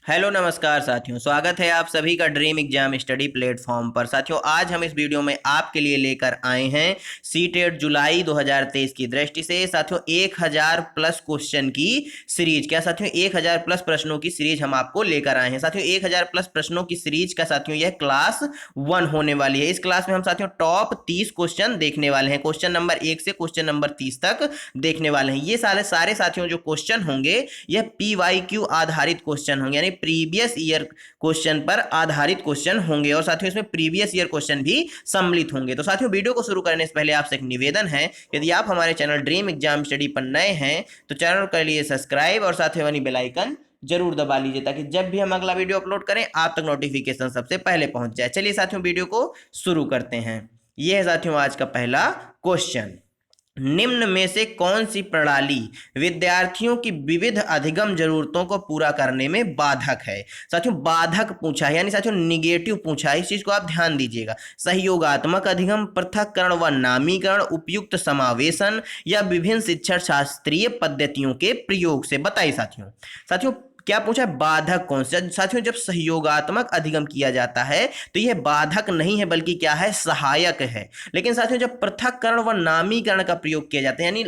Hello नमस्कार साथियों, स्वागत है आप सभी का ड्रीम एग्जाम स्टडी प्लेटफॉर्म पर। साथियों, आज हम इस वीडियो में आपके लिए लेकर आए हैं सीटेट जुलाई 2023 की दृष्टि से साथियों 1000 प्लस क्वेश्चन की सीरीज। क्या साथियों, 1000 प्लस प्रश्नों की सीरीज हम आपको लेकर आए हैं। साथियों, 1000 प्लस प्रश्नों की सीरीज का साथियों यह क्लास 1 होने वाली है। इस क्लास में हम साथियों टॉप 30 क्वेश्चन देखने वाले हैं। क्वेश्चन नंबर 1 से क्वेश्चन नंबर 30 तक देखने वाले हैं। ये सारे साथियों जो क्वेश्चन होंगे यह PYQ आधारित क्वेश्चन होंगे, यानी प्रीवियस ईयर क्वेश्चन पर आधारित क्वेश्चन होंगे। और साथियों इसमें प्रीवियस ईयर क्वेश्चन भी सम्मिलित होंगे। तो साथियों, वीडियो को शुरू करने से पहले आपसे एक निवेदन है, यदि आप हमारे चैनल ड्रीम एग्जाम स्टडी पर नए हैं तो चैनल कर लिए सब्सक्राइब और साथ ही वाली बेल आइकन जरूर दबा लीजिए, ताकि जब भी हम अगला वीडियो अपलोड करें आप तक नोटिफिकेशन सबसे पहले पहुंच जाए। चलिए साथियों, वीडियो को शुरू करते हैं। यह है साथियों आज का पहला क्वेश्चन। निम्न में से कौन सी प्रणाली विद्यार्थियों की विविध अधिगम जरूरतों को पूरा करने में बाधक है? साथियों बाधक पूछा है, यानी साथियों निगेटिव पूछा है। इस चीज को आप ध्यान दीजिएगा। सहयोगात्मक अधिगम, पृथक्करण व नामीकरण, उपयुक्त समावेशन या विभिन्न शिक्षण शास्त्रीय पद्धतियों के प्रयोग से। बताइए साथियों। साथियों क्या पूछा है? बाधक कौन सा? साथियों जब सहयोगात्मक अधिगम किया जाता है तो यह बाधक नहीं है, बल्कि क्या है? सहायक है। लेकिन साथियों जब पृथक्करण व नामीकरण का प्रयोग किया जाता है, यानी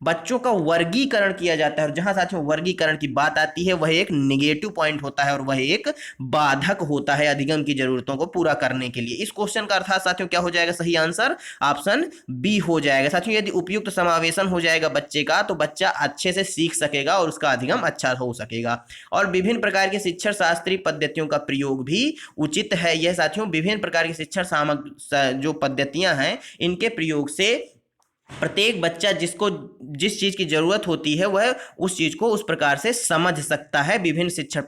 बच्चों का वर्गीकरण किया जाता है, और जहां साथियों वर्गीकरण की बात आती है वह एक निगेटिव पॉइंट होता है और वह एक बाधक होता है अधिगम की जरूरतों को पूरा करने के लिए। इस क्वेश्चन का अर्थात साथियों क्या हो जाएगा? सही आंसर ऑप्शन बी हो जाएगा। साथियों यदि उपयुक्त समावेशन हो जाएगा बच्चे का तो बच्चा अच्छे से सीख सकेगा और उसका अधिगम अच्छा हो सकेगा। और विभिन्न प्रकार के शिक्षण शास्त्रीय पद्धतियों का प्रयोग भी उचित है। यह साथियों विभिन्न प्रकार की शिक्षण सामग्री जो पद्धतियां हैं इनके प्रयोग से प्रत्येक बच्चा जिसको जिस चीज की जरूरत होती है वह उस चीज को उस प्रकार से समझ सकता है विभिन्न शिक्षण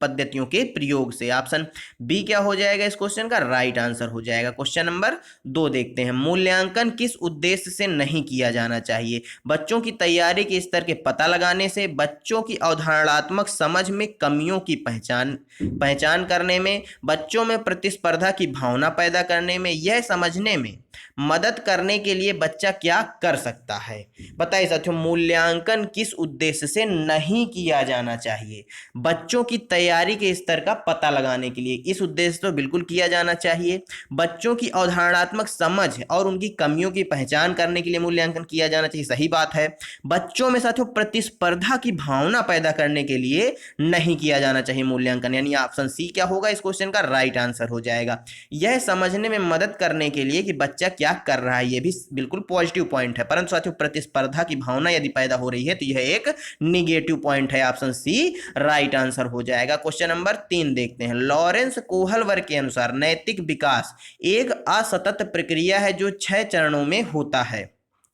पद्धतियों के प्रयोग से। ऑप्शन बी क्या हो जाएगा इस क्वेश्चन का? राइट आंसर हो जाएगा। क्वेश्चन नंबर 2 देखते हैं। मूल्यांकन किस उद्देश्य से नहीं किया जाना चाहिए? बच्चों की तैयारी के स्तर के पता लगाने से, बच्चों की अवधारणात्मक समझ में कमियों की पहचान करने में, बच्चों में प्रतिस्पर्धा की भावना पैदा करने में, यह समझने में मदद करने के लिए बच्चा क्या कर सकता है? बताइए साथियों, मूल्यांकन किस उद्देश्य से नहीं किया जाना चाहिए? बच्चों की तैयारी के स्तर का पता लगाने के लिए। इस उद्देश्य तो बिल्कुल किया जाना चाहिए। बच्चों की अवधारणात्मक समझ और उनकी कमियों की पहचान करने के लिए मूल्यांकन किया जाना चाहिए, सही बात है। बच्चों में साथियों प्रतिस्पर्धा की भावना पैदा करने के लिए नहीं किया जाना चाहिए मूल्यांकन, यानी ऑप्शन सी क्या होगा इस क्वेश्चन का? राइट आंसर हो जाएगा। यह समझने में मदद करने के लिए कि बच्चा क्या कर रहा है, यह भी बिल्कुल पॉजिटिव पॉइंट है। परंतु साथियों प्रतिस्पर्धा की भावना यदि पैदा हो रही है तो यह एक निगेटिव पॉइंट है। ऑप्शन सी राइट आंसर हो जाएगा। क्वेश्चन नंबर 3 देखते हैं। लॉरेंस कोहलवर्ग के अनुसार नैतिक विकास एक असतत प्रक्रिया है जो 6 चरणों में होता है।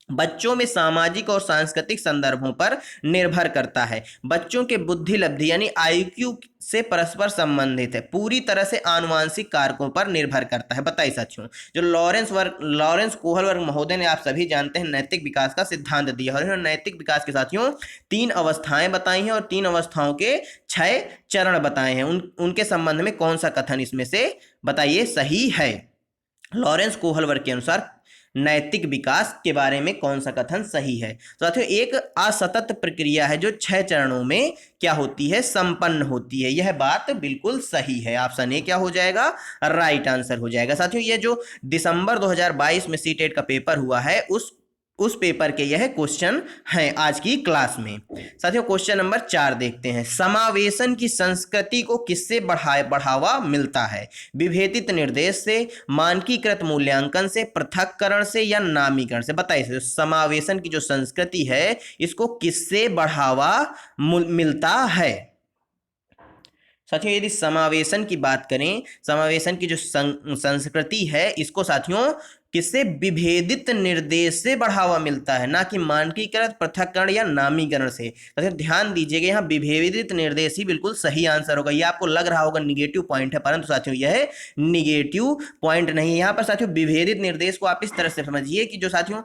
बच्चों में सामाजिक और सांस्कृतिक संदर्भों पर निर्भर करता है। बच्चों के बुद्धि लब्धि यानी IQ से परस्पर संबंधित है। पूरी तरह से आनुवांशिक कारकों पर निर्भर करता है। बताइए साथियों, जो लॉरेंस कोहलवर्ग महोदय ने, आप सभी जानते हैं, नैतिक विकास का सिद्धांत दिया और इन्होंने नैतिक विकास के साथियों 3 अवस्थाएं बताई हैं और 3 अवस्थाओं के 6 चरण बताए हैं। उनके संबंध में कौन सा कथन इसमें से बताइए सही है? लॉरेंस कोहलवर्ग के अनुसार नैतिक विकास के बारे में कौन सा कथन सही है? साथियों एक असतत प्रक्रिया है जो 6 चरणों में क्या होती है? संपन्न होती है। यह बात बिल्कुल सही है। ऑप्शन ए क्या हो जाएगा? राइट आंसर हो जाएगा। साथियों ये जो दिसंबर 2022 में सीटेट का पेपर हुआ है उस पेपर के यह क्वेश्चन हैं आज की क्लास में। साथियों क्वेश्चन नंबर 4 देखते हैं। समावेशन की संस्कृति को किससे बढ़ावा मिलता है? विभेदित निर्देश से, मानकीकृत मूल्यांकन से, पृथक्करण से या नामीकरण से? बताइए समावेशन की जो संस्कृति है इसको किससे बढ़ावा मिलता है? साथियों यदि समावेशन की बात करें, समावेशन की जो संस्कृति है इसको साथियों किससे? विभेदित निर्देश से बढ़ावा मिलता है, ना कि मानकीकृत, पृथक्करण या नामीकरण से। साथियों ध्यान दीजिएगा, यहाँ विभेदित निर्देश ही बिल्कुल सही आंसर होगा। ये आपको लग रहा होगा निगेटिव पॉइंट है, परंतु साथियों यह निगेटिव पॉइंट नहीं है। यहाँ पर साथियों विभेदित निर्देश को आप इस तरह से समझिए कि जो साथियों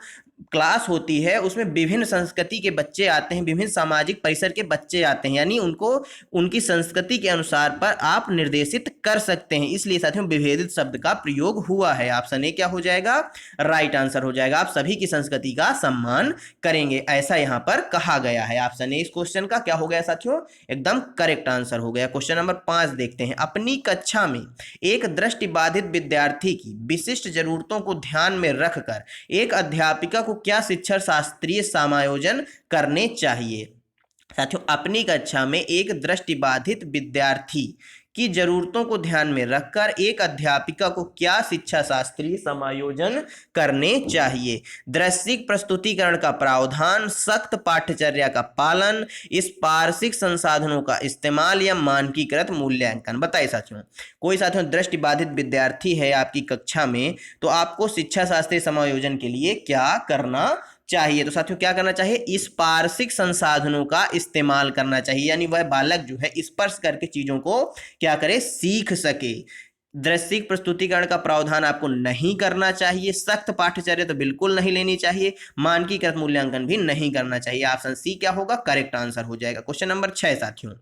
क्लास होती है उसमें विभिन्न संस्कृति के बच्चे आते हैं, विभिन्न सामाजिक परिसर के बच्चे आते हैं, यानी उनको उनकी संस्कृति के अनुसार पर आप निर्देशित कर सकते हैं, इसलिए साथियों विभेदित शब्द का प्रयोग हुआ है। ऑप्शन ए क्या हो जाएगा, राइट आंसर हो जाएगा। आप सभी की संस्कृति का सम्मान करेंगे, ऐसा यहां पर कहा गया है। ऑप्शन ए इस क्वेश्चन का क्या हो गया साथियों, एकदम करेक्ट आंसर हो गया। क्वेश्चन नंबर 5 देखते हैं। अपनी कक्षा में एक दृष्टिबाधित विद्यार्थी की विशिष्ट जरूरतों को ध्यान में रखकर एक अध्यापिका को क्या शिक्षण शास्त्रीय समायोजन करने चाहिए। साथियों अपनी कक्षा में एक दृष्टिबाधित विद्यार्थी की जरूरतों को ध्यान में रखकर एक अध्यापिका को क्या शिक्षा शास्त्रीय समायोजन करने चाहिए। दृश्यिक प्रस्तुतिकरण का प्रावधान, सख्त पाठ्यचर्या का पालन, इस पारसिक संसाधनों का इस्तेमाल या मानकीकृत मूल्यांकन। बताइए साथियों, कोई साथियों दृष्टिबाधित विद्यार्थी है आपकी कक्षा में, तो आपको शिक्षा शास्त्रीय समायोजन के लिए क्या करना चाहिए। तो साथियों क्या करना चाहिए, इस पारसिक संसाधनों का इस्तेमाल करना चाहिए, यानी वह बालक जो है स्पर्श करके चीजों को क्या करे, सीख सके। दृश्यिक प्रस्तुतिकरण का प्रावधान आपको नहीं करना चाहिए, सख्त पाठ्यचर्या तो बिल्कुल नहीं लेनी चाहिए, मानकीकृत मूल्यांकन भी नहीं करना चाहिए। ऑप्शन सी क्या होगा, करेक्ट आंसर हो जाएगा। क्वेश्चन नंबर 6 साथियों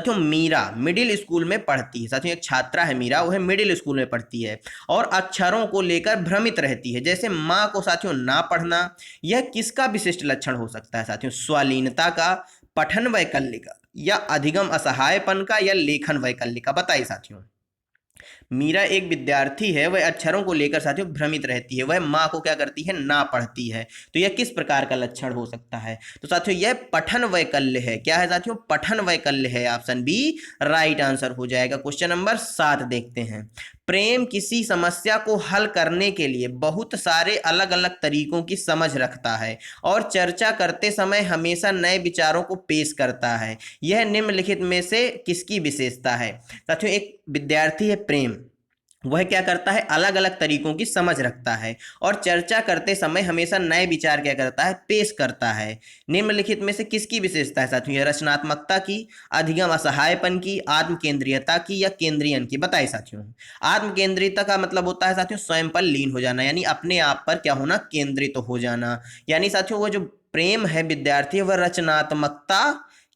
मीरा मिडिल स्कूल में पढ़ती है। साथियों एक छात्रा है मीरा, वह मिडिल स्कूल में पढ़ती है और अक्षरों को लेकर भ्रमित रहती है, जैसे माँ को साथियों ना पढ़ना। यह किसका विशिष्ट लक्षण हो सकता है साथियों, स्वलीनता का, पठन वैकल्य का, या अधिगम असहायपन का, या लेखन वैकल्य का। बताइए साथियों, मीरा एक विद्यार्थी है, वह अक्षरों को लेकर साथियों भ्रमित रहती है, वह माँ को क्या करती है, ना पढ़ती है, तो यह किस प्रकार का लक्षण हो सकता है। तो साथियों यह पठन वैकल्य है। क्या है साथियों, पठन वैकल्य है। ऑप्शन बी राइट आंसर हो जाएगा। क्वेश्चन नंबर 7 देखते हैं। प्रेम किसी समस्या को हल करने के लिए बहुत सारे अलग अलग तरीकों की समझ रखता है और चर्चा करते समय हमेशा नए विचारों को पेश करता है। यह निम्नलिखित में से किसकी विशेषता है। साथियों एक विद्यार्थी है प्रेम, वह क्या करता है, अलग अलग तरीकों की समझ रखता है और चर्चा करते समय हमेशा नए विचार क्या करता है, पेश करता है। निम्नलिखित में से किसकी विशेषता है साथियों, यह रचनात्मकता की, अधिगम असहायपन की, आत्म केंद्रीयता की, या केंद्रीयन की। बताइए साथियों, आत्म केंद्रीयता का मतलब होता है साथियों स्वयं पर लीन हो जाना, यानी अपने आप पर क्या होना, केंद्रित हो जाना। यानी साथियों वो जो प्रेम है विद्यार्थी, वह रचनात्मकता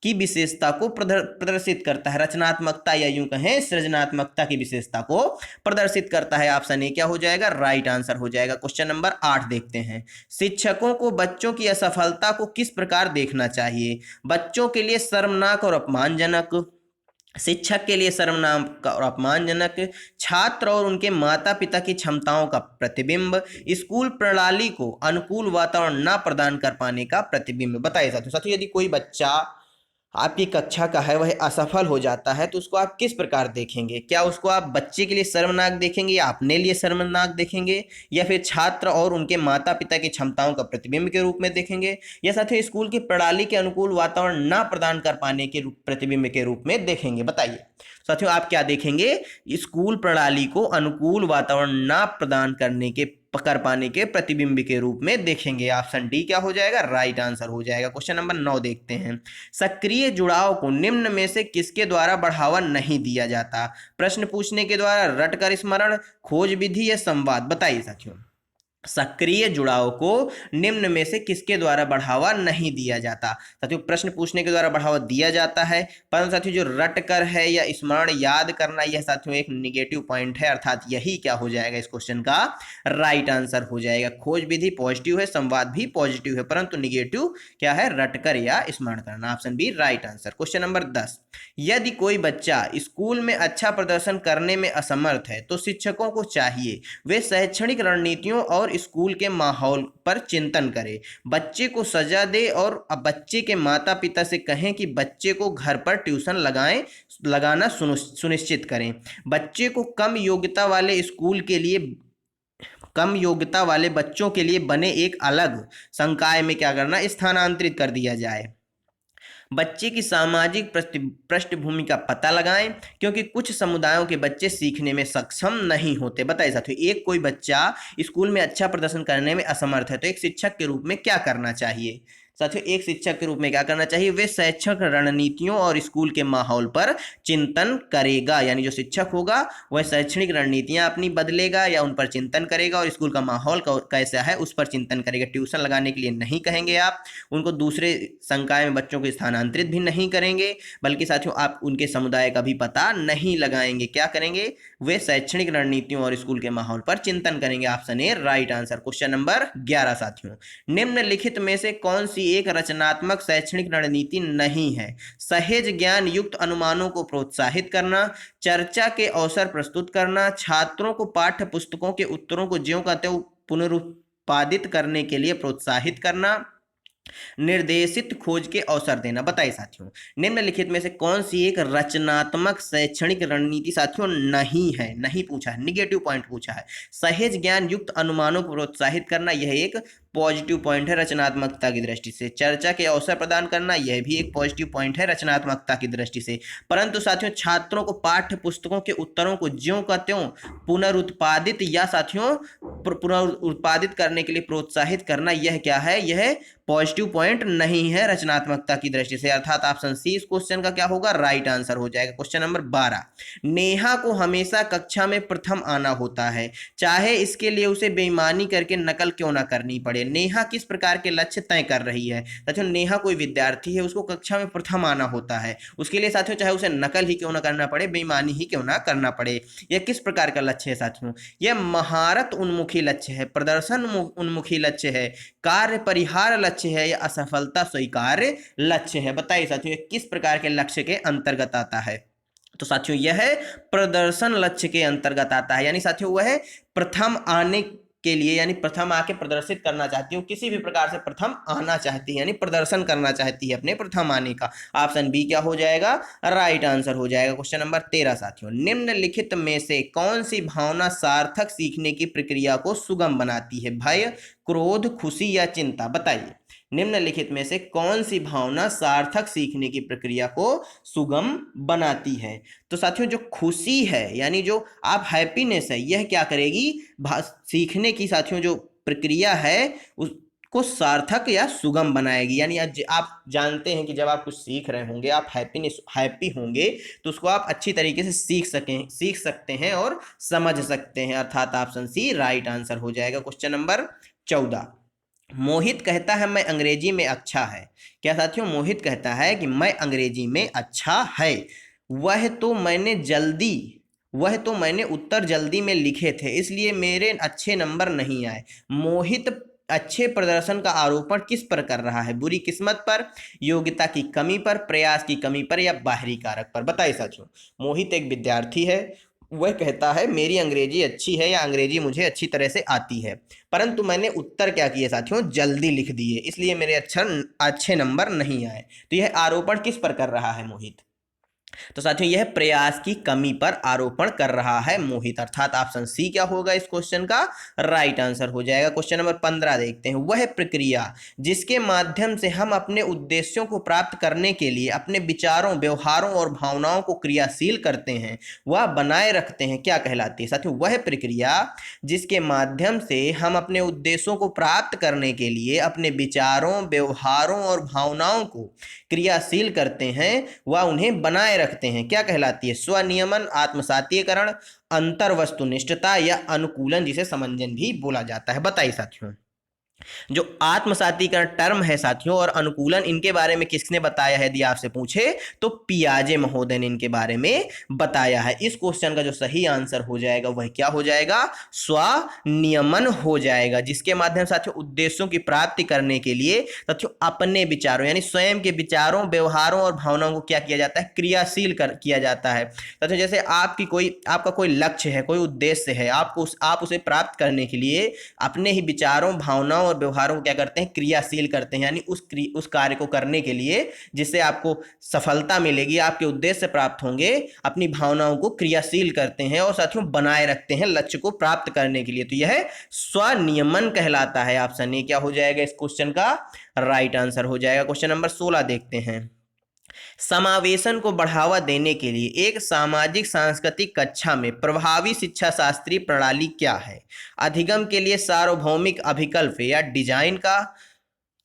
की विशेषता को प्रदर्शित करता है, रचनात्मकता या यूं कहें सृजनात्मकता की विशेषता को प्रदर्शित करता है। ऑप्शन ए क्या हो जाएगा, राइट आंसर हो जाएगा। क्वेश्चन नंबर 8 देखते हैं। शिक्षकों को बच्चों की असफलता को किस प्रकार देखना चाहिए। बच्चों के लिए शर्मनाक और अपमानजनक, शिक्षक के लिए शर्मनाक और अपमानजनक, छात्र और उनके माता पिता की क्षमताओं का प्रतिबिंब, स्कूल प्रणाली को अनुकूल वातावरण न प्रदान कर पाने का प्रतिबिंब। बताइए साथियों, यदि कोई बच्चा आपकी कक्षा का है वह असफल हो जाता है तो उसको आप किस प्रकार देखेंगे। क्या उसको आप बच्चे के लिए शर्मनाक देखेंगे या अपने लिए शर्मनाक देखेंगे, या फिर छात्र और उनके माता पिता की क्षमताओं का प्रतिबिंब के रूप में देखेंगे, या साथियों स्कूल की प्रणाली के अनुकूल वातावरण ना प्रदान कर पाने के प्रतिबिंब के रूप में देखेंगे। बताइए साथियों आप क्या देखेंगे, स्कूल प्रणाली को अनुकूल वातावरण ना प्रदान करने के कर पाने के प्रतिबिंब के रूप में देखेंगे। ऑप्शन डी क्या हो जाएगा, राइट आंसर हो जाएगा। क्वेश्चन नंबर 9 देखते हैं। सक्रिय जुड़ाव को निम्न में से किसके द्वारा बढ़ावा नहीं दिया जाता। प्रश्न पूछने के द्वारा, रटकर स्मरण, खोज विधि, या संवाद। बताइए साथियों, सक्रिय जुड़ाव को निम्न में से किसके द्वारा बढ़ावा नहीं दिया जाता। साथियों प्रश्न पूछने के द्वारा बढ़ावा दिया जाता है, परंतु साथियों जो रट कर है या स्मरण याद करना, यह साथियों एक निगेटिव पॉइंट है, अर्थात यही क्या हो जाएगा इस क्वेश्चन का राइट आंसर हो जाएगा। खोज विधि पॉजिटिव है, संवाद भी पॉजिटिव है, परंतु निगेटिव क्या है, रटकर या स्मरण करना। Option B right answer. Question number 10। यदि कोई बच्चा स्कूल में अच्छा प्रदर्शन करने में असमर्थ है तो शिक्षकों को चाहिए वे शैक्षणिक रणनीतियों और स्कूल के माहौल पर चिंतन करें, बच्चे को सजा दे और अब बच्चे के माता पिता से कहें कि बच्चे को घर पर ट्यूशन लगाना सुनिश्चित करें। बच्चे को कम योग्यता वाले बच्चों के लिए बने एक अलग संकाय में क्या करना, स्थानांतरित कर दिया जाए। बच्चे की सामाजिक पृष्ठभूमि का पता लगाएं, क्योंकि कुछ समुदायों के बच्चे सीखने में सक्षम नहीं होते। बताइए साथियों, एक कोई बच्चा स्कूल में अच्छा प्रदर्शन करने में असमर्थ है तो एक शिक्षक के रूप में क्या करना चाहिए। साथियों एक शिक्षक के रूप में क्या करना चाहिए, वे शैक्षिक रणनीतियों और स्कूल के माहौल पर चिंतन करेगा, यानी जो शिक्षक होगा वह शैक्षणिक रणनीतियां अपनी बदलेगा या उन पर चिंतन करेगा और स्कूल का माहौल कैसा है उस पर चिंतन करेगा। ट्यूशन लगाने के लिए नहीं कहेंगे आप उनको, दूसरे संकाय में बच्चों को स्थानांतरित भी नहीं करेंगे, बल्कि साथियों आप उनके समुदाय का भी पता नहीं लगाएंगे। क्या करेंगे, वे शैक्षणिक रणनीतियों और स्कूल के माहौल पर चिंतन करेंगे। Option A right answer. Question number 11 साथियों, निम्नलिखित में से कौन सी एक रचनात्मक शैक्षणिक रणनीति नहीं है? सहेज ज्ञान युक्त अनुमानों को प्रोत्साहित करना, चर्चा के अवसर प्रस्तुत करना, छात्रों को पाठ्य पुस्तकों के उत्तरों को ज्यों का त्यों पुनरुत्पादित करने के लिए प्रोत्साहित करना, निर्देशित खोज के अवसर देना। बताइए साथियों निम्नलिखित में से कौन सी एक रचनात्मक शैक्षणिक रणनीति साथियों नहीं है? नहीं पूछा है, निगेटिव पॉइंट पूछा है। सहेज ज्ञान युक्त अनुमानों को प्रोत्साहित करना यह एक पॉजिटिव पॉइंट है रचनात्मकता की दृष्टि से। चर्चा के अवसर प्रदान करना यह भी एक पॉजिटिव पॉइंट है रचनात्मकता की दृष्टि से। परंतु साथियों छात्रों को पाठ्य पुस्तकों के उत्तरों को ज्यों का त्यों पुनरुत्पादित या साथियों पुनरुत्पादित करने के लिए प्रोत्साहित करना, यह क्या है? यह पॉजिटिव पॉइंट नहीं है रचनात्मकता की दृष्टि से, अर्थात ऑप्शन सी इस क्वेश्चन का क्या होगा? राइट आंसर हो जाएगा। क्वेश्चन नंबर 12, नेहा को हमेशा कक्षा में प्रथम आना होता है, चाहे इसके लिए उसे बेईमानी करके नकल क्यों ना करनी पड़े। नेहा किस प्रकार के लक्ष्य तय कर रही है? साथियों नेहा कोई विद्यार्थी है, उसको कक्षा में प्रथम आना होता है, उसके लिए साथियों चाहे उसे नकल ही क्यों ना करना पड़े, बेईमानी ही क्यों ना करना पड़े। यह किस प्रकार का लक्ष्य है साथियों? यह महारत उन्मुखी लक्ष्य है, प्रदर्शन उन्मुखी लक्ष्य है, कार्य परिहार लक्ष्य है या असफलता स्वीकार्य लक्ष्य है। बताइए साथियों किस प्रकार के लक्ष्य के अंतर्गत आता है? तो साथियों यह प्रदर्शन लक्ष्य के अंतर्गत आता है, यानी साथियों वह प्रथम आने के लिए यानी प्रथम आके प्रदर्शित करना चाहती हूँ, किसी भी प्रकार से प्रथम आना चाहती है यानी प्रदर्शन करना चाहती है अपने प्रथम आने का। ऑप्शन बी क्या हो जाएगा? राइट आंसर हो जाएगा। क्वेश्चन नंबर 13 साथियों, निम्नलिखित में से कौन सी भावना सार्थक सीखने की प्रक्रिया को सुगम बनाती है? भय, क्रोध, खुशी या चिंता? बताइए निम्नलिखित में से कौन सी भावना सार्थक सीखने की प्रक्रिया को सुगम बनाती है? तो साथियों जो खुशी है यानी जो आप हैप्पीनेस है, यह क्या करेगी? सीखने की साथियों जो प्रक्रिया है उसको सार्थक या सुगम बनाएगी। यानी आप जानते हैं कि जब आप कुछ सीख रहे होंगे, आप हैप्पी होंगे, तो उसको आप अच्छी तरीके से सीख सकते हैं और समझ सकते हैं, अर्थात ऑप्शन सी राइट आंसर हो जाएगा। क्वेश्चन नंबर 14, मोहित कहता है मैं अंग्रेजी में अच्छा है। क्या साथियों मोहित कहता है कि मैं अंग्रेजी में अच्छा है, वह तो मैंने उत्तर जल्दी में लिखे थे इसलिए मेरे अच्छे नंबर नहीं आए। मोहित अच्छे प्रदर्शन का आरोपण किस पर कर रहा है? बुरी किस्मत पर, योग्यता की कमी पर, प्रयास की कमी पर या बाहरी कारक पर? बताइए साथियों मोहित एक विद्यार्थी है, वह कहता है मेरी अंग्रेजी अच्छी है या अंग्रेजी मुझे अच्छी तरह से आती है, परंतु मैंने उत्तर क्या किए साथियों? जल्दी लिख दिए, इसलिए मेरे अच्छे नंबर नहीं आए। तो यह आरोपण किस पर कर रहा है मोहित? तो साथियों यह प्रयास की कमी पर आरोपण कर रहा है मोहित, अर्थात ऑप्शन सी क्या होगा इस क्वेश्चन का? राइट आंसर हो जाएगा। क्वेश्चन नंबर 15 देखते हैं, वह प्रक्रिया जिसके माध्यम से हम अपने उद्देश्यों को प्राप्त करने के लिए अपने विचारों, व्यवहारों और भावनाओं को क्रियाशील करते हैं, वह बनाए रखते हैं, क्या कहलाती है? साथियों वह प्रक्रिया जिसके माध्यम से हम अपने उद्देश्यों को प्राप्त करने के लिए अपने विचारों, व्यवहारों और भावनाओं को क्रियाशील करते हैं, वह उन्हें बनाए रखते हैं, क्या कहलाती है? स्वनियमन, आत्मसातीकरण, अंतर वस्तुनिष्ठता या अनुकूलन, जिसे समंजन भी बोला जाता है। बताइए साथियों जो आत्मसातीकरण टर्म है साथियों और अनुकूलन, इनके बारे में किसने बताया है? यदि आपसे पूछे तो पियाजे महोदय ने इनके बारे में बताया है। इस क्वेश्चन का जो सही आंसर हो जाएगा वह क्या हो जाएगा? स्वनियमन हो जाएगा, जिसके माध्यम साथियों उद्देश्यों की प्राप्ति करने के लिए साथियों अपने विचारों यानी स्वयं के विचारों, व्यवहारों और भावनाओं को क्या किया जाता है? क्रियाशील किया जाता है। साथियों जैसे आपका कोई लक्ष्य है, कोई उद्देश्य है, आप उसे प्राप्त करने के लिए अपने ही विचारों, भावनाओं और व्यवहारों को क्या करते हैं? क्रियाशील करते हैं, यानी उस कार्य को करने के लिए जिससे आपको सफलता मिलेगी, आपके उद्देश्य प्राप्त होंगे, अपनी भावनाओं को क्रियाशील करते हैं और साथियों बनाए रखते हैं लक्ष्य को प्राप्त करने के लिए। तो यह स्वनियमन कहलाता है। ऑप्शन ए क्या हो जाएगा इस क्वेश्चन का? राइट आंसर हो जाएगा। क्वेश्चन नंबर 16 देखते हैं, समावेशन को बढ़ावा देने के लिए एक सामाजिक सांस्कृतिक कक्षा में प्रभावी शिक्षा शास्त्रीय प्रणाली क्या है? अधिगम के लिए सार्वभौमिक अभिकल्प या डिजाइन का,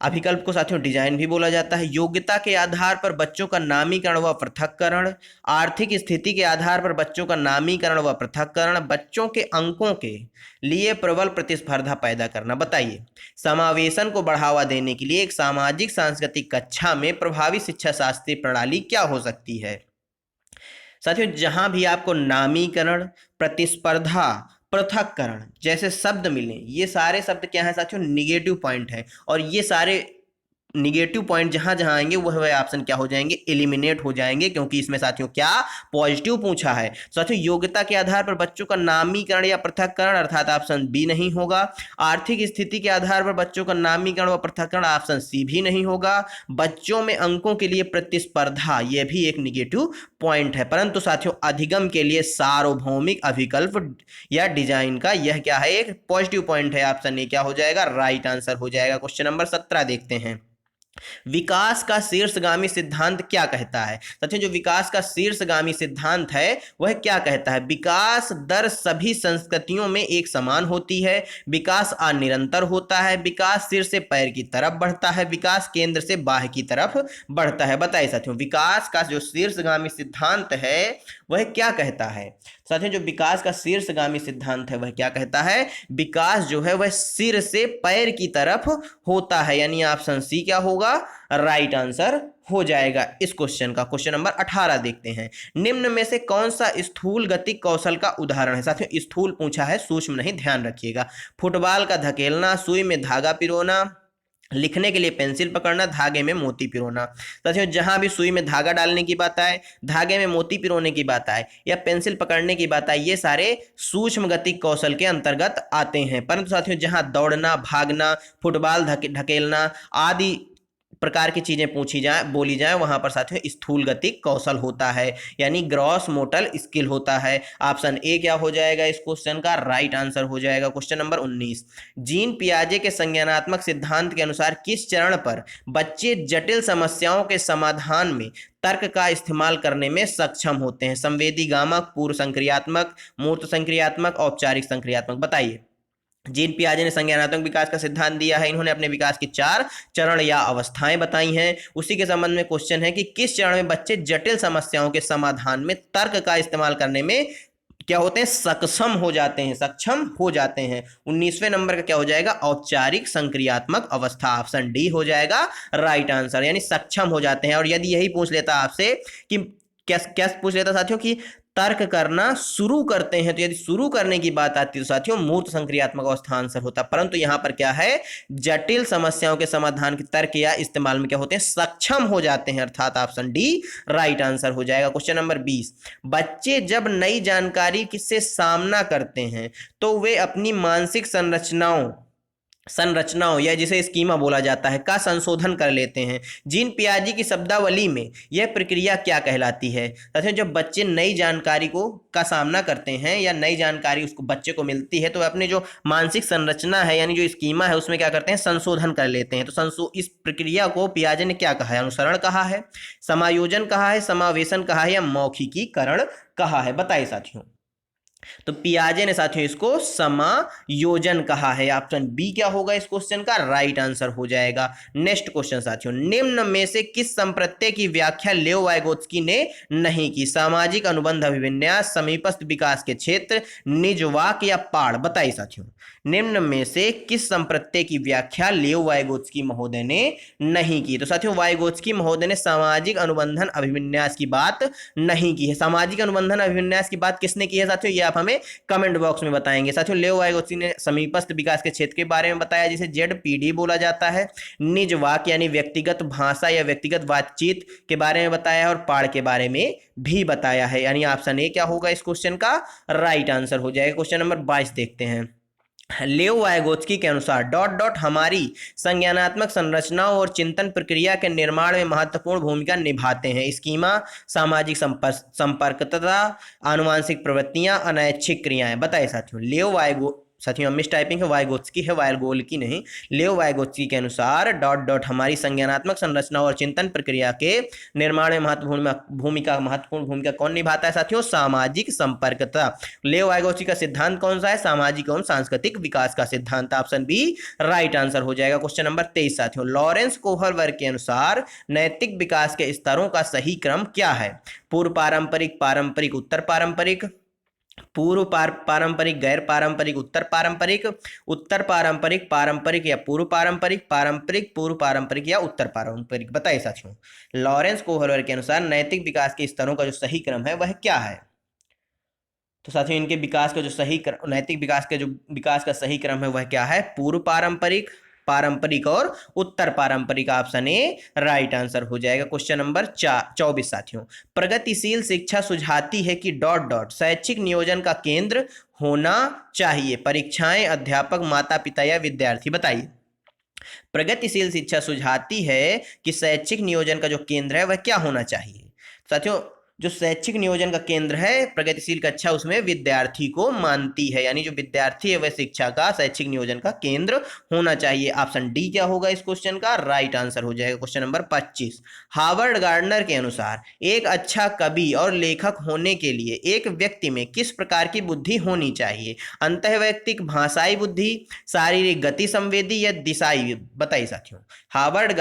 अभिकल्प को साथियों डिजाइन भी बोला जाता है। योग्यता के आधार पर बच्चों का नामीकरण व पृथक्करण, आर्थिक स्थिति के आधार पर बच्चों का नामीकरण व पृथक्करण, बच्चों के अंकों के लिए प्रबल प्रतिस्पर्धा पैदा करना। बताइए, समावेशन को बढ़ावा देने के लिए एक सामाजिक सांस्कृतिक कक्षा में प्रभावी शिक्षा शास्त्रीय प्रणाली क्या हो सकती है? साथियों, जहां भी आपको नामीकरण, प्रतिस्पर्धा, पृथक्करण जैसे शब्द मिले, ये सारे शब्द क्या है साथियों? निगेटिव पॉइंट है। और ये सारे निगेटिव पॉइंट जहां जहां आएंगे वह ऑप्शन क्या हो जाएंगे? एलिमिनेट हो जाएंगे, क्योंकि इसमें साथियों क्या पॉजिटिव पूछा है। साथियों, योग्यता के आधार पर बच्चों का नामीकरण या पृथक्करण, अर्थात ऑप्शन बी नहीं होगा। आर्थिक स्थिति के आधार पर बच्चों का नामीकरण व पृथक्करण, ऑप्शन सी भी नहीं होगा। बच्चों में अंकों के लिए प्रतिस्पर्धा, यह भी एक निगेटिव पॉइंट है। परंतु साथियों, अधिगम के लिए सार्वभौमिक अभिकल्प या डिजाइन का यह क्या है? एक पॉजिटिव पॉइंट है। ऑप्शन ए क्या हो जाएगा? राइट आंसर हो जाएगा। क्वेश्चन नंबर 17 देखते हैं। विकास का शीर्षगामी सिद्धांत क्या कहता है? साथियों, जो विकास का शीर्षगामी सिद्धांत है वह क्या कहता है? विकास दर सभी संस्कृतियों में एक समान होती है, विकास अनिरंतर होता है, विकास सिर से पैर की तरफ बढ़ता है, विकास केंद्र से बाह्य की तरफ बढ़ता है। बताइए साथियों, विकास का जो शीर्षगामी सिद्धांत है वह क्या कहता है? साथियों, जो विकास का शीर्षगामी सिद्धांत है वह क्या कहता है? विकास जो है वह सिर से पैर की तरफ होता है, यानी ऑप्शन सी क्या होगा? राइट आंसर हो जाएगा इस क्वेश्चन का। क्वेश्चन नंबर 18 देखते हैं। निम्न में से कौन सा स्थूल गतिक कौशल का उदाहरण है? साथियों, स्थूल पूछा है, सूक्ष्म नहीं, ध्यान रखिएगा। फुटबॉल का धकेलना, सुई में धागा पिरोना, लिखने के लिए पेंसिल पकड़ना, धागे में मोती पिरोना। साथियों, जहां भी सुई में धागा डालने की बात आए, धागे में मोती पिरोने की बात आए या पेंसिल पकड़ने की बात आए, ये सारे सूक्ष्म गतिक कौशल के अंतर्गत आते हैं। परंतु साथियों, जहां दौड़ना, भागना, फुटबॉल ढकेलना आदि प्रकार की चीजें पूछी जाए, बोली जाए, वहां पर साथियों स्थूल गतिक कौशल होता है, यानी ग्रॉस मोटर स्किल होता है। ऑप्शन ए क्या हो जाएगा इस क्वेश्चन का? राइट आंसर हो जाएगा। Question number 19। जीन पियाजे के संज्ञानात्मक सिद्धांत के अनुसार किस चरण पर बच्चे जटिल समस्याओं के समाधान में तर्क का इस्तेमाल करने में सक्षम होते हैं? संवेदी गामक, पूर्व संक्रियात्मक, मूर्त संक्रियात्मक, औपचारिक संक्रियात्मक। बताइए, जीन पियाजे ने संज्ञानात्मक विकास का सिद्धांत दिया है। इन्होंने अपने विकास की 4 चरण या अवस्थाएं बताई हैं। उसी के संबंध में क्वेश्चन है कि किस चरण में बच्चे जटिल समस्याओं के समाधान में तर्क का इस्तेमाल करने में क्या होते हैं? सक्षम हो जाते हैं, सक्षम हो जाते हैं। 19वें नंबर का क्या हो जाएगा? औपचारिक संक्रियात्मक अवस्था। ऑप्शन डी हो जाएगा राइट आंसर, यानी सक्षम हो जाते हैं। और यदि यही पूछ लेता आपसे कि क्या पूछ लेता साथियों कि तर्क करना शुरू करते हैं, तो यदि शुरू करने की बात आती है तो साथियों मूर्त संक्रियात्मक अवस्था आंसर होता। परंतु यहां पर क्या है? जटिल समस्याओं के समाधान के तर्क या इस्तेमाल में क्या होते हैं? सक्षम हो जाते हैं, अर्थात ऑप्शन डी राइट आंसर हो जाएगा। Question number 20। बच्चे जब नई जानकारी से सामना करते हैं तो वे अपनी मानसिक संरचनाओं या जिसे स्कीमा बोला जाता है का संशोधन कर लेते हैं। जीन पियाजे की शब्दावली में यह प्रक्रिया क्या कहलाती है? साथियों, जब बच्चे नई जानकारी का सामना करते हैं या नई जानकारी उसको बच्चे को मिलती है तो अपने जो मानसिक संरचना है यानी जो स्कीमा है उसमें क्या करते हैं? संशोधन कर लेते हैं। तो इस प्रक्रिया को पियाजे ने क्या कहा है? अनुसरण कहा है, समायोजन कहा है, समावेशन कहा है या मौखिकीकरण कहा है? बताइए साथियों। तो पियाजे ने साथियों इसको समायोजन कहा है। ऑप्शन बी क्या होगा इस क्वेश्चन का? राइट आंसर हो जाएगा। नेक्स्ट क्वेश्चन साथियों, निम्न में से किस संप्रत्यय की व्याख्या लेओ वाइगोत्स्की ने नहीं की? सामाजिक अनुबंध अभिविन्यास, समीपस्थ विकास के क्षेत्र, निज वाक्य या पाड़? बताइए साथियों, निम्न में से किस संप्रत्यय की व्याख्या लेओ वाइगोत्स्की महोदय ने नहीं की? तो साथियों वाइगोत्स्की महोदय ने सामाजिक अनुबंधन अभिविन्यास की बात नहीं की है। सामाजिक अनुबंधन अभिविन्यास की बात किसने की है साथियों? ये आप हमें कमेंट बॉक्स में बताएंगे। साथियों, लेओ वाइगोत्स्की ने समीपस्थ विकास के क्षेत्र के बारे में बताया जिसे जेडपीडी बोला जाता है। निज वाक्य यानी व्यक्तिगत भाषा या व्यक्तिगत बातचीत के बारे में बताया है और पाड़ के बारे में भी बताया है, यानी ऑप्शन ए क्या होगा इस क्वेश्चन का? राइट आंसर हो जाएगा। क्वेश्चन नंबर 22 देखते हैं। लेओ वाइगोत्स्की के अनुसार डॉट डॉट हमारी संज्ञानात्मक संरचनाओं और चिंतन प्रक्रिया के निर्माण में महत्वपूर्ण भूमिका निभाते हैं। स्कीमा, सामाजिक संपर्कता, आनुवांशिक प्रवृत्तियां, अनैच्छिक क्रियाएं। बताइए साथियों, लेओ साथियों मिस टाइपिंग है, वाइगोत्स्की है, वाइगोल्की नहीं। लेओ वाइगोत्स्की के अनुसार डॉट डॉट हमारी संज्ञानात्मक संरचना और चिंतन प्रक्रिया के निर्माण में महत्वपूर्ण भूमिका कौन निभाता है साथियों? सामाजिक संपर्कता। लेओ वाइगोत्स्की का सिद्धांत कौन सा है? सामाजिक एवं सांस्कृतिक विकास का सिद्धांत। ऑप्शन बी राइट आंसर हो जाएगा। क्वेश्चन नंबर 23 साथियों, लॉरेंस कोहलवर्ग के अनुसार नैतिक विकास के स्तरों का सही क्रम क्या है? पूर्व पारंपरिक, पारंपरिक, उत्तर पारंपरिक, पारंपरिक, गैर पारंपरिक, उत्तर पारंपरिक, उत्तर पारंपरिक, पारंपरिक या पूर्व पारंपरिक, पारंपरिक, पूर्व पारंपरिक या उत्तर पारंपरिक। बताइए साथियों, लॉरेंस कोहलवर्ग के अनुसार नैतिक विकास के स्तरों का जो सही क्रम है वह क्या है? तो साथियों इनके विकास का जो नैतिक विकास का सही क्रम है वह क्या है? पूर्व पारंपरिक, पारंपरिक और उत्तर पारंपरिक। ऑप्शन ए राइट आंसर हो जाएगा। क्वेश्चन नंबर 24 साथियों, प्रगतिशील शिक्षा सुझाती है कि डॉट डॉट शैक्षिक नियोजन का केंद्र होना चाहिए? परीक्षाएं, अध्यापक, माता पिता या विद्यार्थी। बताइए। प्रगतिशील शिक्षा सुझाती है कि शैक्षिक नियोजन का जो केंद्र है वह क्या होना चाहिए? साथियों जो शैक्षिक नियोजन का केंद्र है प्रगतिशील कक्षा, उसमें विद्यार्थी को मानती है, यानी जो विद्यार्थी है वह शिक्षा का शैक्षिक नियोजन का केंद्र होना चाहिए। ऑप्शन डी क्या होगा इस क्वेश्चन का? राइट आंसर हो जाएगा। क्वेश्चन नंबर 25, हार्वर्ड गार्डनर के अनुसार एक अच्छा कवि और लेखक होने के लिए एक व्यक्ति में किस प्रकार की बुद्धि होनी चाहिए? अंतःवैयक्तिक, भाषाई बुद्धि, शारीरिक गति संवेदी या दिशाई। बताइए साथियों। हार्वर्ड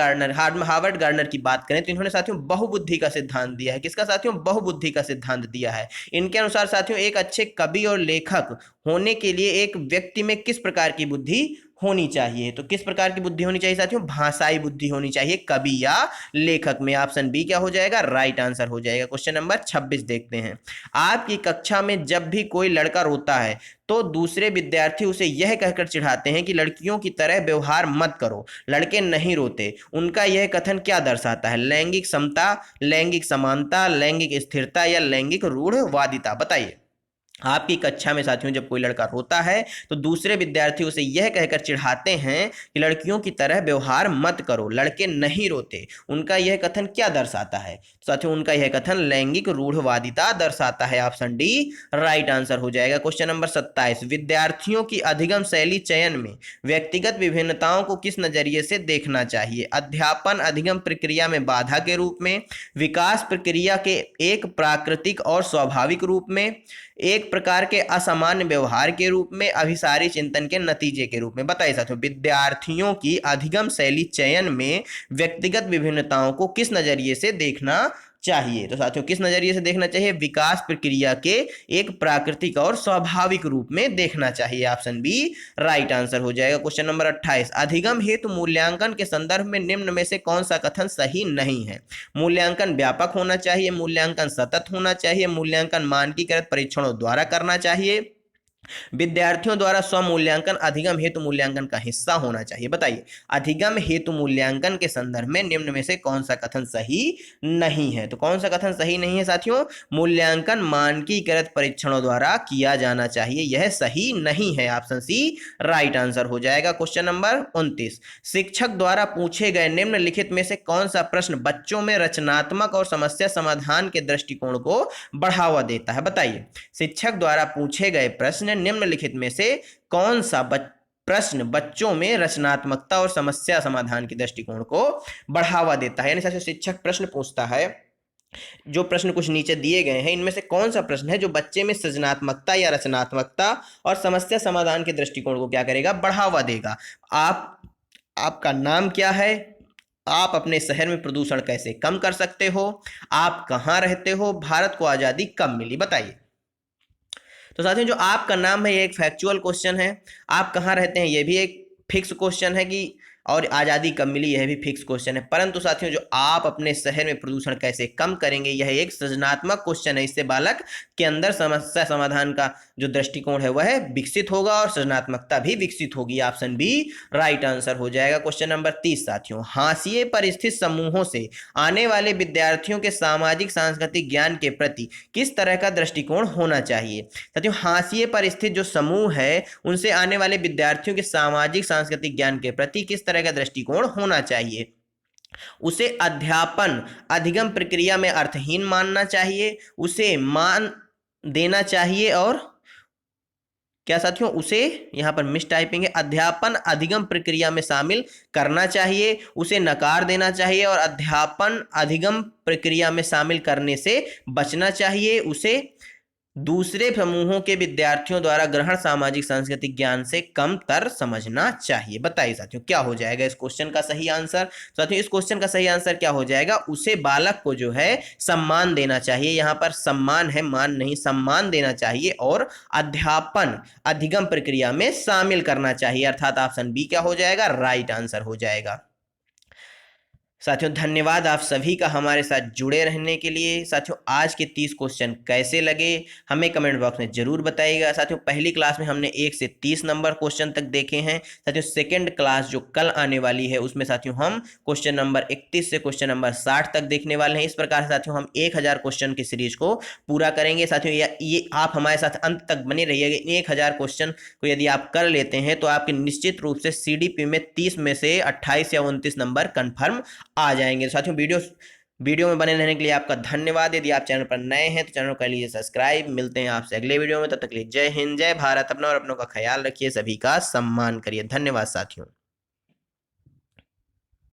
गार्डनर की बात करें तो इन्होंने साथियों बहुबुद्धि का सिद्धांत दिया है। किसका साथियों? बहुबुद्धि का सिद्धांत दिया है। इनके अनुसार साथियों एक अच्छे कवि और लेखक होने के लिए एक व्यक्ति में किस प्रकार की बुद्धि होनी चाहिए? तो किस प्रकार की बुद्धि होनी चाहिए साथियों? भाषाई बुद्धि होनी चाहिए कवि या लेखक में। ऑप्शन बी क्या हो जाएगा? राइट आंसर हो जाएगा। क्वेश्चन नंबर 26 देखते हैं, आपकी कक्षा में जब भी कोई लड़का रोता है तो दूसरे विद्यार्थी उसे यह कहकर चिढ़ाते हैं कि लड़कियों की तरह व्यवहार मत करो, लड़के नहीं रोते। उनका यह कथन क्या दर्शाता है? लैंगिक समता, लैंगिक समानता, लैंगिक स्थिरता या लैंगिक रूढ़वादिता। बताइए। आपकी कक्षा में साथियों जब कोई लड़का रोता है तो दूसरे विद्यार्थी उसे यह कहकर चिढ़ाते हैं कि लड़कियों की तरह व्यवहार मत करो, लड़के नहीं रोते। उनका यह कथन क्या दर्शाता है साथियों? उनका यह कथन लैंगिक रूढ़वादिता दर्शाता है। ऑप्शन डी राइट आंसर हो जाएगा। क्वेश्चन नंबर 27, विद्यार्थियों की अधिगम शैली चयन में व्यक्तिगत विभिन्नताओं को किस नजरिए से देखना चाहिए? अध्यापन अधिगम प्रक्रिया में बाधा के रूप में, विकास प्रक्रिया के एक प्राकृतिक और स्वाभाविक रूप में, एक प्रकार के असामान्य व्यवहार के रूप में, अभिसारी चिंतन के नतीजे के रूप में। बताइए साथियों, विद्यार्थियों की अधिगम शैली चयन में व्यक्तिगत विभिन्नताओं को किस नजरिए से देखना चाहिए? तो साथियों किस नजरिए से देखना चाहिए? विकास प्रक्रिया के एक प्राकृतिक और स्वाभाविक रूप में देखना चाहिए। ऑप्शन बी राइट आंसर हो जाएगा। क्वेश्चन नंबर 28, अधिगम हेतु मूल्यांकन के संदर्भ में निम्न में से कौन सा कथन सही नहीं है? मूल्यांकन व्यापक होना चाहिए, मूल्यांकन सतत होना चाहिए, मूल्यांकन मानकीकृत परीक्षणों द्वारा करना चाहिए, विद्यार्थियों द्वारा स्वमूल्यांकन अधिगम हेतु मूल्यांकन का हिस्सा होना चाहिए। बताइए। अधिगम हेतु मूल्यांकन के संदर्भ में निम्न में से कौन सा कथन सही नहीं है? तो कौन सा कथन सही नहीं है साथियों? मूल्यांकन मानकीकृत परीक्षणों द्वारा किया जाना चाहिए, यह सही नहीं है। ऑप्शन सी राइट आंसर हो जाएगा। क्वेश्चन नंबर 29, शिक्षक द्वारा पूछे गए निम्नलिखित में से कौन सा प्रश्न बच्चों में रचनात्मक और समस्या समाधान के दृष्टिकोण को बढ़ावा देता है? बताइए। शिक्षक द्वारा पूछे गए प्रश्न निम्नलिखित में से कौन सा प्रश्न बच्चों में रचनात्मकता और समस्या समाधान के दृष्टिकोण को बढ़ावा देता है? यानी साथियों शिक्षक प्रश्न पूछता है, जो प्रश्न कुछ नीचे दिए गए हैं इनमें से कौन सा प्रश्न है जो बच्चे में सृजनात्मकता या रचनात्मकता और समस्या समाधान के दृष्टिकोण को क्या करेगा? बढ़ावा देगा। आपका नाम क्या है? आप अपने शहर में प्रदूषण कैसे कम कर सकते हो? आप कहाँ रहते हो? भारत को आजादी कब मिली? बताइए। तो साथियों जो आपका नाम है ये एक फैक्चुअल क्वेश्चन है, आप कहाँ रहते हैं ये भी एक फिक्स क्वेश्चन है कि, और आज़ादी कब मिली यह भी फिक्स क्वेश्चन है। परंतु साथियों जो आप अपने शहर में प्रदूषण कैसे कम करेंगे यह एक सृजनात्मक क्वेश्चन है। इससे बालक के अंदर समस्या समाधान का जो दृष्टिकोण है वह विकसित होगा और सृजनात्मकता भी विकसित होगी। ऑप्शन बी राइट आंसर हो जाएगा। क्वेश्चन नंबर 30 साथियों, हाशिए पर स्थित समूहों से आने वाले विद्यार्थियों के सामाजिक सांस्कृतिक ज्ञान के प्रति किस तरह का दृष्टिकोण होना चाहिए? साथियों हाशिए पर स्थित जो समूह है उनसे आने वाले विद्यार्थियों के सामाजिक सांस्कृतिक ज्ञान के प्रति किस तरह का दृष्टिकोण होना चाहिए? उसे अध्यापन अधिगम प्रक्रिया में अर्थहीन मानना चाहिए, उसे मान देना चाहिए, और क्या साथियों, उसे यहाँ पर मिस टाइपिंग है, अध्यापन अधिगम प्रक्रिया में शामिल करना चाहिए, उसे नकार देना चाहिए और अध्यापन अधिगम प्रक्रिया में शामिल करने से बचना चाहिए, उसे दूसरे समूहों के विद्यार्थियों द्वारा ग्रहण सामाजिक सांस्कृतिक ज्ञान से कमतर समझना चाहिए। बताइए साथियों क्या हो जाएगा इस क्वेश्चन का सही आंसर। साथियों इस क्वेश्चन का सही आंसर क्या हो जाएगा, उसे बालक को जो है सम्मान देना चाहिए, यहाँ पर सम्मान है, मान नहीं, सम्मान देना चाहिए और अध्यापन अधिगम प्रक्रिया में शामिल करना चाहिए, अर्थात ऑप्शन बी क्या हो जाएगा, राइट आंसर हो जाएगा। साथियों धन्यवाद आप सभी का हमारे साथ जुड़े रहने के लिए। साथियों आज के 30 क्वेश्चन कैसे लगे हमें कमेंट बॉक्स में जरूर बताइएगा। साथियों पहली क्लास में हमने 1 से 30 नंबर क्वेश्चन तक देखे हैं। साथियों सेकंड क्लास जो कल आने वाली है उसमें साथियों हम क्वेश्चन नंबर 31 से क्वेश्चन नंबर 60 तक देखने वाले हैं। इस प्रकार से साथियों हम 1000 क्वेश्चन की सीरीज को पूरा करेंगे। साथियों ये आप हमारे साथ अंत तक बने रहिएगा। 1000 क्वेश्चन को यदि आप कर लेते हैं तो आपके निश्चित रूप से सीडीपी में 30 में से 28 या 29 नंबर कन्फर्म आ जाएंगे। साथियों वीडियो में बने रहने के लिए आपका धन्यवाद। यदि आप चैनल पर नए हैं तो चैनल कर लीजिए सब्सक्राइब। मिलते हैं आपसे अगले वीडियो में, तब तक के लिए जय हिंद जय भारत। अपना और अपनों का ख्याल रखिए, सभी का सम्मान करिए। धन्यवाद साथियों।